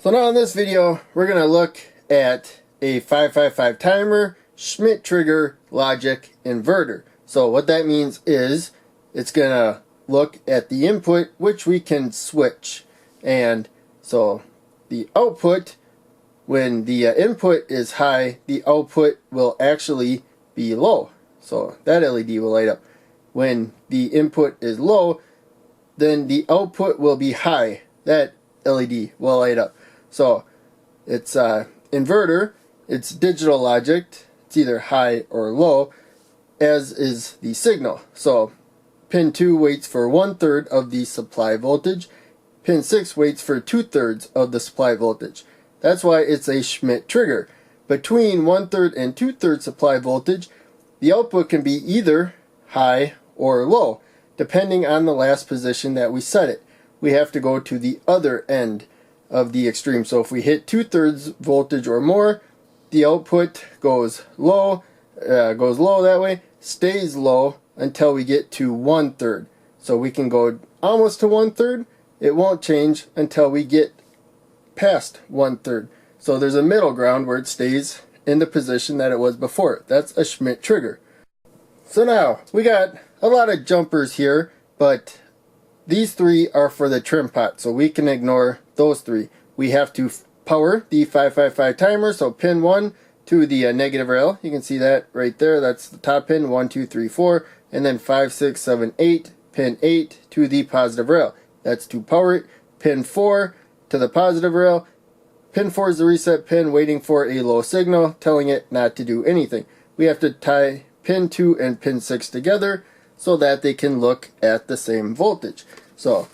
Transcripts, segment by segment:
So now in this video, we're going to look at a 555 timer Schmitt trigger logic inverter. So what that means is it's going to look at the input, which we can switch. And so the output, when the input is high, the output will actually be low. So that LED will light up. When the input is low, then the output will be high. That LED will light up. So it's inverter, it's digital logic, it's either high or low, as is the signal. So pin 2 waits for 1/3 of the supply voltage, pin 6 waits for 2/3 of the supply voltage. That's why it's a Schmitt trigger. Between 1/3 and 2/3 supply voltage, the output can be either high or low, depending on the last position that we set it. We have to go to the other end of the extreme. So if we hit 2/3 voltage or more, the output goes low that way, stays low until we get to 1/3. So we can go almost to 1/3. It won't change until we get past 1/3. So there's a middle ground where it stays in the position that it was before. That's a Schmitt trigger. So now we got a lot of jumpers here, but these three are for the trimpot, so we can ignore those three. We have to power the 555 timer, so pin 1 to the negative rail. You can see that right there. That's the top pin, 1, 2, 3, 4, and then 5, 6, 7, 8, pin 8 to the positive rail. That's to power it. Pin 4 to the positive rail. Pin 4 is the reset pin, waiting for a low signal, telling it not to do anything. We have to tie pin 2 and pin 6 together so that they can look at the same voltage. So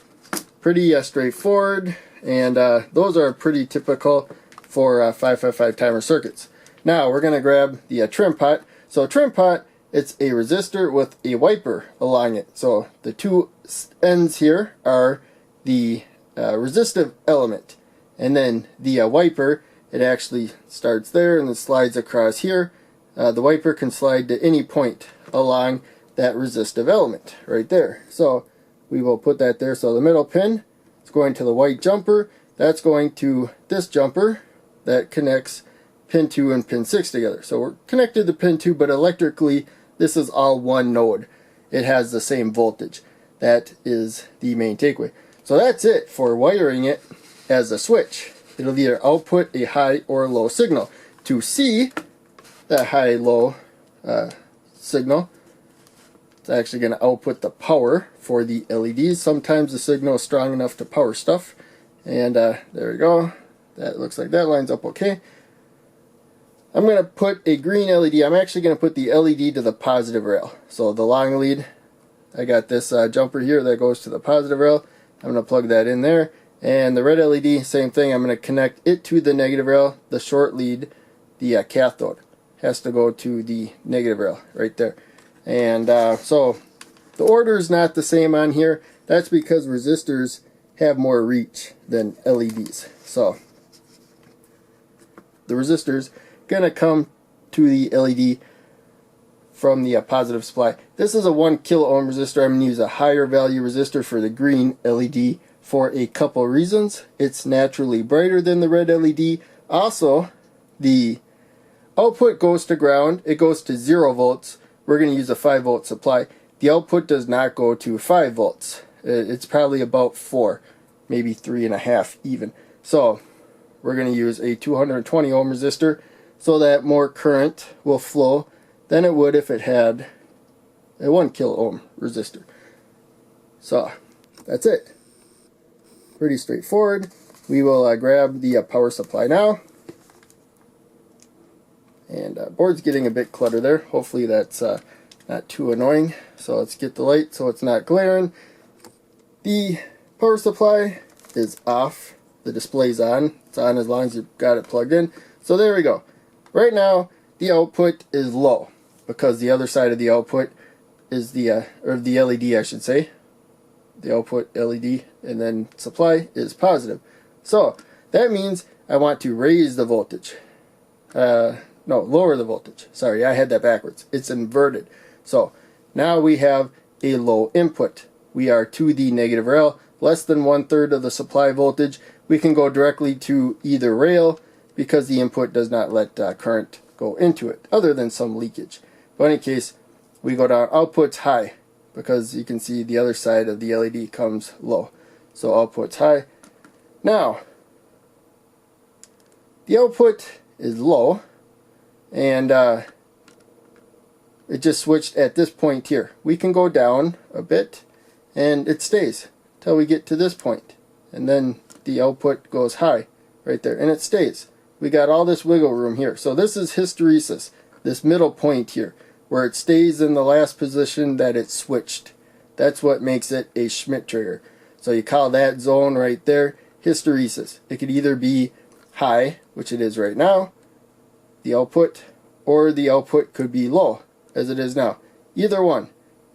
pretty straightforward, and those are pretty typical for 555 timer circuits. Now we're going to grab the trimpot. So trimpot, it's a resistor with a wiper along it. So the two ends here are the resistive element, and then the wiper, it actually starts there and then slides across here. The wiper can slide to any point along that resistive element right there. So we will put that there. So the middle pin is going to the white jumper. That's going to this jumper that connects pin 2 and pin 6 together. So we're connected to pin 2, but electrically this is all one node. It has the same voltage. That is the main takeaway. So that's it for wiring it as a switch. It'll either output a high or low signal. To see that high-low signal, it's actually going to output the power for the LEDs. Sometimes the signal is strong enough to power stuff. And there we go. That looks like that lines up okay. I'm going to put a green LED. I'm actually going to put the LED to the positive rail. So the long lead, I got this jumper here that goes to the positive rail. I'm going to plug that in there. And the red LED, same thing. I'm going to connect it to the negative rail. The short lead, the cathode, has to go to the negative rail right there. And so the order is not the same on here. That's because resistors have more reach than LEDs. So the resistors going to come to the LED from the positive supply. This is a 1 kilo ohm resistor. I'm going to use a higher value resistor for the green LED for a couple reasons. It's naturally brighter than the red LED. Also, the output goes to ground. It goes to 0 volts. We're going to use a 5 volt supply. The output does not go to 5 volts. It's probably about 4, maybe 3.5 even. So we're going to use a 220 ohm resistor so that more current will flow than it would if it had a 1 kilo ohm resistor. So that's it. Pretty straightforward. We will grab the power supply now. And board's getting a bit cluttered there. Hopefully that's not too annoying. So let's get the light so it's not glaring. The power supply is off. The display's on. It's on as long as you've got it plugged in. So there we go. Right now the output is low because the other side of the output is the or the LED, I should say. The output LED and then supply is positive. So that means I want to raise the voltage. No, lower the voltage. Sorry, I had that backwards. It's inverted. So now we have a low input. We are to the negative rail, less than 1/3 of the supply voltage. we can go directly to either rail because the input does not let current go into it, other than some leakage. But in any case, we go down outputs high, because you can see the other side of the LED comes low. So outputs high. Now, the output is low, and it just switched at this point here. We can go down a bit, and it stays till we get to this point, and then the output goes high right there, and it stays. We got all this wiggle room here. So this is hysteresis, this middle point here, where it stays in the last position that it switched. That's what makes it a Schmitt trigger. So you call that zone right there hysteresis. It could either be high, which it is right now, the output, or the output could be low, as it is now. Either one,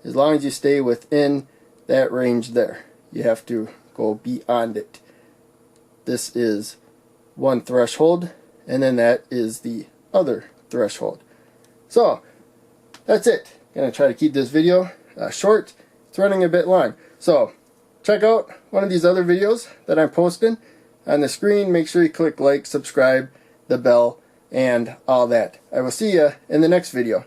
as long as you stay within that range there. You have to go beyond it. This is one threshold, and then that is the other threshold. So that's it. I'm going to try to keep this video short. It's running a bit long. So check out one of these other videos that I'm posting on the screen. Make sure you click like, subscribe, the bell, and all that. I will see you in the next video.